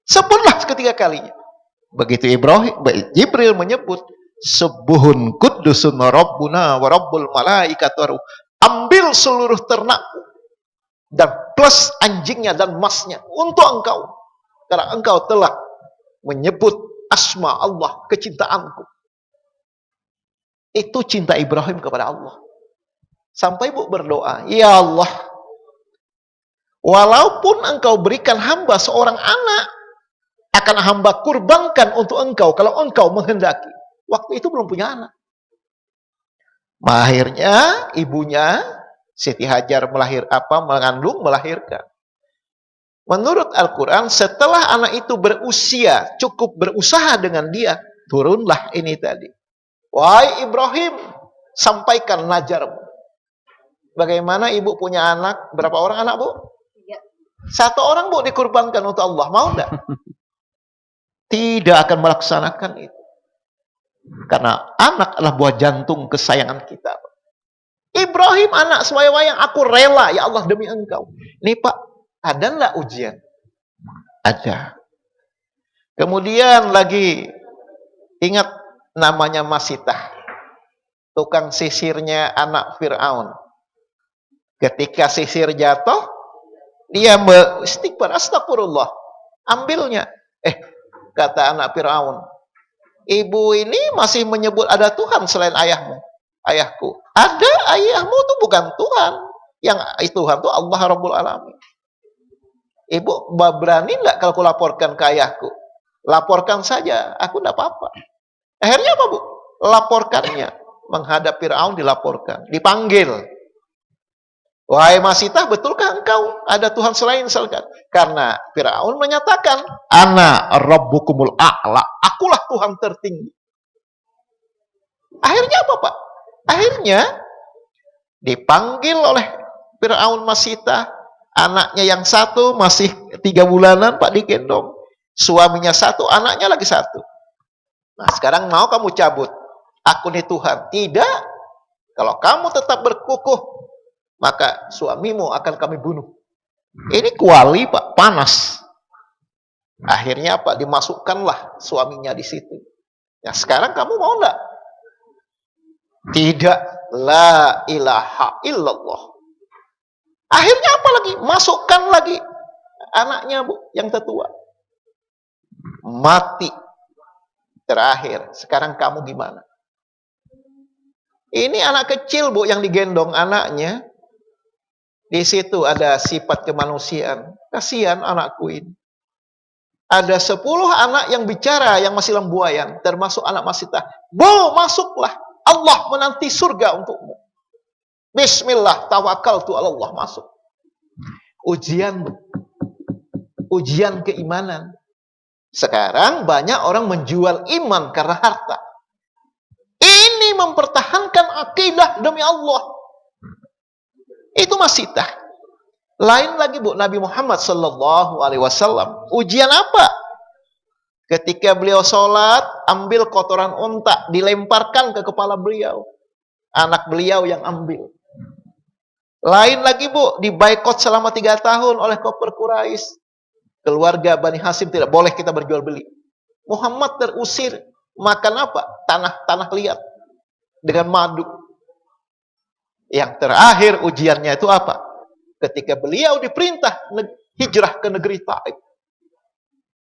Sebutlah ketiga kalinya. Begitu Jibril menyebut subuhun kudusun rabbuna wa rabbul malaikatu waruh. Ambil seluruh ternakku dan plus anjingnya dan emasnya untuk engkau. karena engkau telah menyebut asma Allah, kecintaanku. Itu cinta Ibrahim kepada Allah. Sampai ibu berdoa, ya Allah, walaupun engkau berikan hamba seorang anak, akan hamba kurbankan untuk engkau kalau engkau menghendaki. Waktu itu belum punya anak. Akhirnya ibunya Siti Hajar melahirkan. Menurut Al-Quran, setelah anak itu berusia, cukup berusaha dengan dia, turunlah ini tadi. Wahai Ibrahim, sampaikan najarmu. Bagaimana ibu punya anak? Berapa orang anak, Bu? 1 orang, Bu, dikurbankan untuk Allah. Mau enggak? Tidak akan melaksanakan itu. Karena anak adalah buah jantung kesayangan kita. Ibrahim anak sembahyang, aku rela, ya Allah, demi engkau. Nih Pak, ada enggak ujian? Ada. Kemudian lagi, ingat namanya Masitah, tukang sisirnya anak Fir'aun. Ketika sisir jatuh, dia beristighfar, astagfirullah, ambilnya. Kata anak Fir'aun, ibu ini masih menyebut ada Tuhan selain ayahku. Ada, ayahmu itu bukan Tuhan. Yang Tuhan itu Allah Rabbul Alamin. Ibu berani enggak kalau aku laporkan ke ayahku? Laporkan saja, aku enggak apa-apa. Akhirnya apa, Bu? Laporkannya. Menghadap Fir'aun, dilaporkan. Dipanggil. Wahai Masitah, betulkah engkau ada Tuhan selain saya? Karena Fir'aun menyatakan, Ana Rabbukumul A'la. Akulah Tuhan tertinggi. Akhirnya apa, Pak? Akhirnya dipanggil oleh Fir'aun Masitah. Anaknya yang 1 masih 3 bulanan, Pak, digendong. Suaminya 1, anaknya lagi 1. Nah, sekarang mau kamu cabut. Aku nih Tuhan. Tidak. Kalau kamu tetap berkukuh, maka suamimu akan kami bunuh. Ini kuali, Pak, panas. Akhirnya Pak, dimasukkanlah suaminya di situ. Ya, sekarang kamu mau enggak? Tidak. La ilaha illallah. Akhirnya apa lagi? Masukkan lagi anaknya, Bu, yang tertua. Mati. Terakhir. Sekarang kamu gimana? Ini anak kecil, Bu, yang digendong anaknya. Di situ ada sifat kemanusiaan. Kasihan anakku ini. Ada 10 anak yang bicara, yang masih lembuayan, termasuk anak Masitah. Bu, masuklah. Allah menanti surga untukmu. Bismillah, tawakkaltu ala Allah, masuk. Ujian, Bu. Ujian keimanan. Sekarang banyak orang menjual iman karena harta. Ini mempertahankan akidah demi Allah. Itu Masitah. Lain lagi, Bu, Nabi Muhammad sallallahu alaihi wasallam. Ujian apa? Ketika beliau sholat, ambil kotoran unta, dilemparkan ke kepala beliau. Anak beliau yang ambil. Lain lagi, Bu, dibaikot selama 3 tahun oleh kafir Quraisy. Keluarga Bani Hasyim tidak boleh kita berjual beli. Muhammad terusir. Makan apa? Tanah liat dengan madu. Yang terakhir ujiannya itu apa? Ketika beliau diperintah hijrah ke negeri Taif.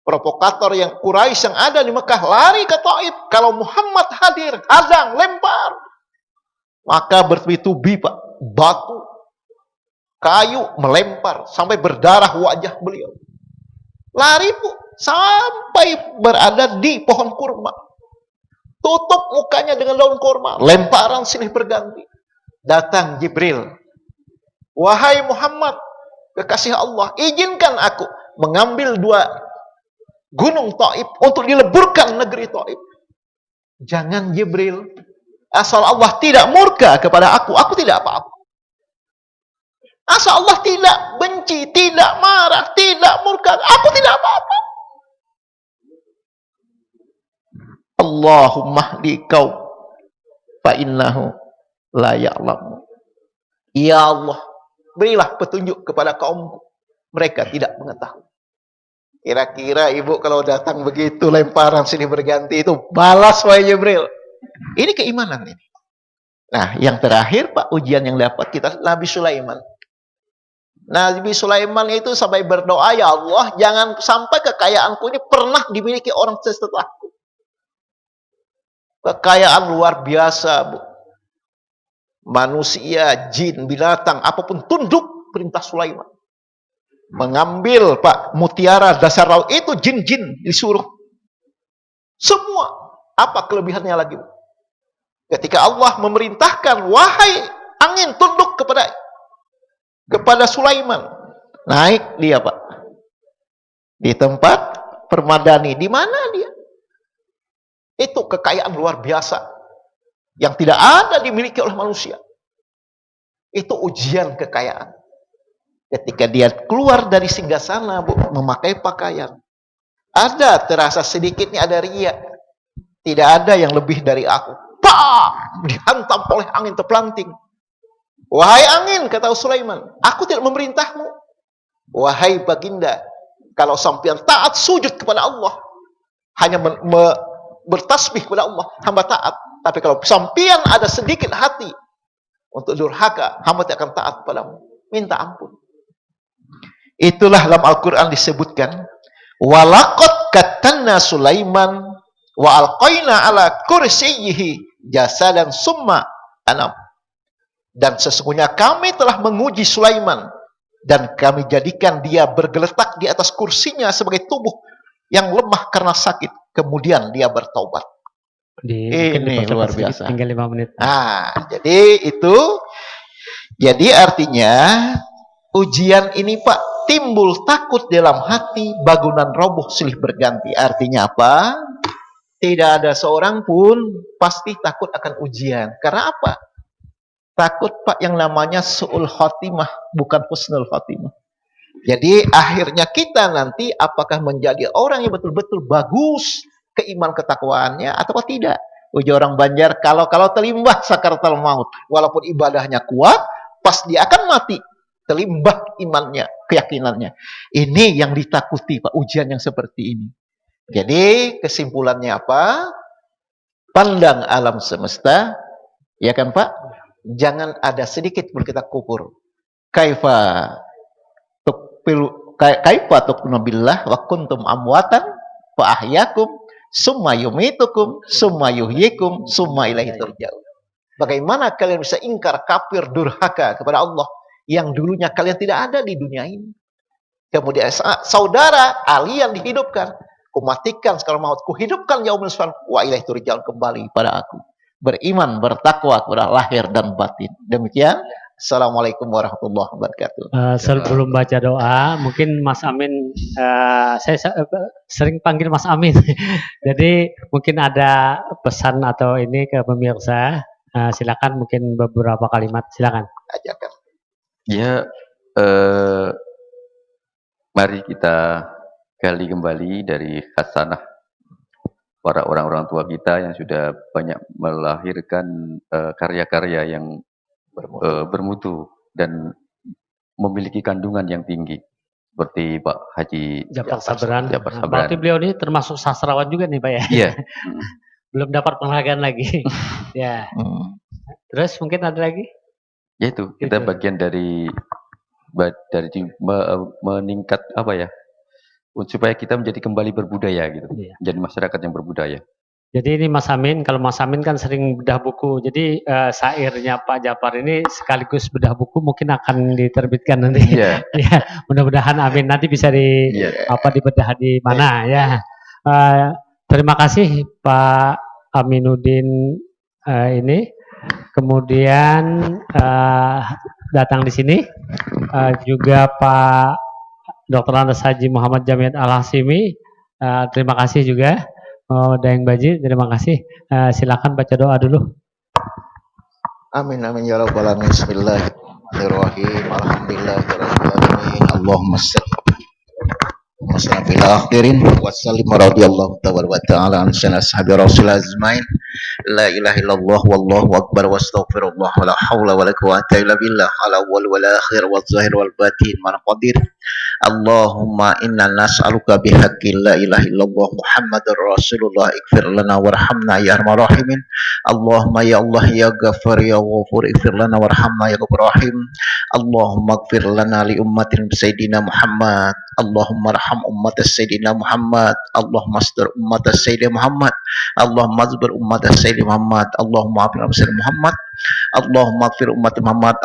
Provokator yang Quraisy yang ada di Mekah lari ke Taif. Kalau Muhammad hadir, hadang, lempar. Maka bertubi-tubi, Pak, batu, kayu melempar sampai berdarah wajah beliau. Lari, Bu, sampai berada di pohon kurma. Tutup mukanya dengan daun kurma. Lemparan silih berganti. Datang Jibril. Wahai Muhammad, kekasih Allah, izinkan aku mengambil 2 gunung Taif untuk dileburkan negeri Taif. Jangan Jibril. Asal Allah tidak murka kepada aku tidak apa-apa. Asal Allah tidak benci, tidak marah, tidak murka, aku tidak apa-apa. Allahumma hdi qaum fa innahu la ya'lamu. Ya Allah, berilah petunjuk kepada kaumku. Mereka tidak mengetahui. Kira-kira ibu kalau datang begitu lemparan sini berganti itu balas wahai Jibril. Ini keimanan ini. Nah, yang terakhir, Pak, ujian yang dapat kita Nabi Sulaiman. Nabi Sulaiman itu sampai berdoa, ya Allah, jangan sampai kekayaanku ini pernah dimiliki orang setelahku. Kekayaan luar biasa, Bu. Manusia, jin, binatang, apapun tunduk perintah Sulaiman. Mengambil, Pak, mutiara dasar laut itu jin-jin disuruh. Semua. Apa kelebihannya lagi, Bu? Ketika Allah memerintahkan, wahai angin, tunduk kepada Sulaiman. Naik dia, Pak. Di tempat permadani. Di mana dia? Itu kekayaan luar biasa yang tidak ada dimiliki oleh manusia. Itu ujian kekayaan. Ketika dia keluar dari singgasana, Bu, memakai pakaian. Ada terasa sedikitnya ada riya. Tidak ada yang lebih dari aku. Pak! Dihantam oleh angin terpelanting. Wahai angin, kata Sulaiman, aku tidak memerintahmu. Wahai baginda, kalau sampean taat sujud kepada Allah, hanya bertasbih kepada Allah, hamba taat. Tapi kalau sampean ada sedikit hati untuk durhaka, hamba tidak akan taat padamu. Minta ampun. Itulah dalam Al-Quran disebutkan, walaqad katanna Sulaiman wa alqaina ala kursiyyihi jasadan summa anam. Dan sesungguhnya kami telah menguji Sulaiman dan kami jadikan dia bergeletak di atas kursinya sebagai tubuh yang lemah karena sakit. Kemudian dia bertaubat. Ini luar biasa. Tinggal 5 menit. Nah, jadi artinya ujian ini, Pak, timbul takut dalam hati, bangunan roboh silih berganti. Artinya apa? Tidak ada seorang pun pasti takut akan ujian. Karena apa? Takut, Pak, yang namanya su'ul khotimah, bukan husnul khotimah. Jadi akhirnya kita nanti apakah menjadi orang yang betul-betul bagus keiman ketakwaannya atau tidak. Uji orang Banjar, kalau terlimbah sakaratul maut, walaupun ibadahnya kuat, pas dia akan mati, terlimbah imannya, keyakinannya. Ini yang ditakuti, Pak, ujian yang seperti ini. Jadi kesimpulannya apa? Pandang alam semesta, ya kan, Pak? Jangan ada sedikit pun kita kufur. Kaifa tukminu billah wa kuntum amwatan fa ahyakum summa yumitukum summa yuhyikum summa ilaihi turja'un. Bagaimana kalian bisa ingkar, kafir, durhaka kepada Allah yang dulunya kalian tidak ada di dunia ini? Kemudian saudara kalian dihidupkan, kumatikan sekarang maut, kuhidupkan yaumul suan wa ilaihi turja'un, kembali pada aku. Beriman, bertakwa kepada lahir dan batin. Demikian. Assalamualaikum warahmatullahi wabarakatuh. Sebelum baca doa, mungkin Mas Amin, saya sering panggil Mas Amin. Jadi mungkin ada pesan atau ini ke pemirsa. Silakan, mungkin beberapa kalimat. Silakan. Ajarkan. Ya, mari kita gali kembali dari khasanah para orang-orang tua kita yang sudah banyak melahirkan karya-karya yang bermutu dan memiliki kandungan yang tinggi, seperti Pak Haji Jafar Sabran. Jafar Sabran. Berarti beliau ini termasuk sastrawan juga nih, Pak, ya? Iya. Belum dapat penghargaan lagi. Ya. Terus mungkin ada lagi? Ya itu, kita bagian dari meningkat apa ya? Supaya kita menjadi kembali berbudaya gitu. Iya. Jadi masyarakat yang berbudaya. Jadi ini Mas Amin, kalau Mas Amin kan sering bedah buku. Jadi syairnya Pak Jafar ini sekaligus bedah buku, mungkin akan diterbitkan nanti. Iya. Ya, mudah-mudahan Amin nanti bisa dibedah di mana ya. Terima kasih Pak Aminuddin ini. Kemudian datang di sini juga Pak Dr. Andes Haji Muhammad Jamiat Al-Hashimi. Terima kasih juga. Daeng Baji, terima kasih. Silakan baca doa dulu. Amin amin ya rabbal alamin. Bismillahirrahmanirrahim. Alhamdulillahirabbil alamin. Allahumma shalli fil akhirin wa sallim radhiyallahu ta'ala an ashabi rasul azmain. La ilaha illallah wallahu akbar wa astaghfirullah wa la haula wa la quwwata illa billah ala wal akhir wa zahir wal batin man qadir Allahumma inna nas'aluka bihaqqi la ilaha illallah Muhammadur Rasulullah ighfir lana warhamna ya arhamar rahimin. Allahumma ya Allah ya Ghaffar ya Ghafur ighfir lana warhamna ya Ghafur rahim. Allahumma ighfir lana li ummatin sayyidina Muhammad. Allahumma arham ummat sayyidina Muhammad. Allahumma astur ummat sayyidina Muhammad. Allahumma azbir ummat sayyidina Muhammad. Allahumma afir sayyidina Muhammad. Allahumma ighfir ummat Muhammad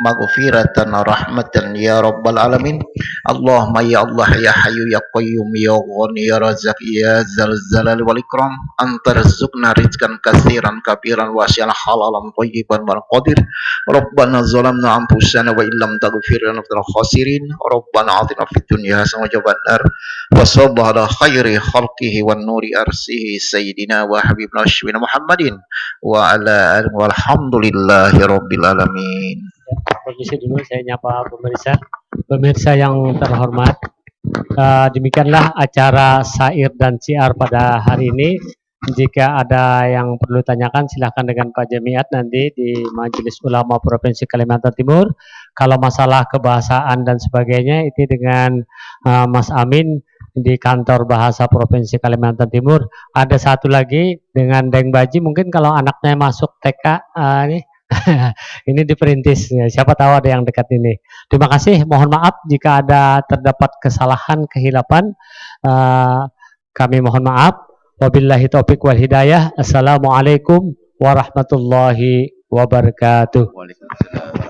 maghfiratan rahmatan ya rabbal alamin. Allahumma ya Allah ya hayyu ya qayyum ya ghani ya razak ya zal jalali wal ikram antarzuqna rizqan katsiran kabiran wasi'an halalan thayyiban wal qadir. Rabbana zalamna anfusana wa illam taghfir lana wa khasirin. Rabbana atina fid dunya hasanah wa jaban nar wa sallallahu ala khairi khalqihi wan nuri arsihi sayyidina wa habibna syibina Muhammadin wa ala alihi walhamdulillahi rabbil alamin. Permisi dulu saya nyapa pemirsa yang terhormat. Demikianlah acara syair dan syiar pada hari ini. Jika ada yang perlu tanyakan silahkan dengan Pak Jamiat nanti di Majelis Ulama Provinsi Kalimantan Timur. Kalau masalah kebahasaan dan sebagainya itu dengan Mas Amin di Kantor Bahasa Provinsi Kalimantan Timur. Ada satu lagi dengan Deng Baji, mungkin kalau anaknya masuk TK nih ini diperintis, siapa tahu ada yang dekat ini. Terima kasih, mohon maaf jika ada terdapat kesalahan, kehilapan. Kami mohon maaf. Wabillahi taufiq wal hidayah. Assalamualaikum warahmatullahi wabarakatuh. Waalaikumsalam.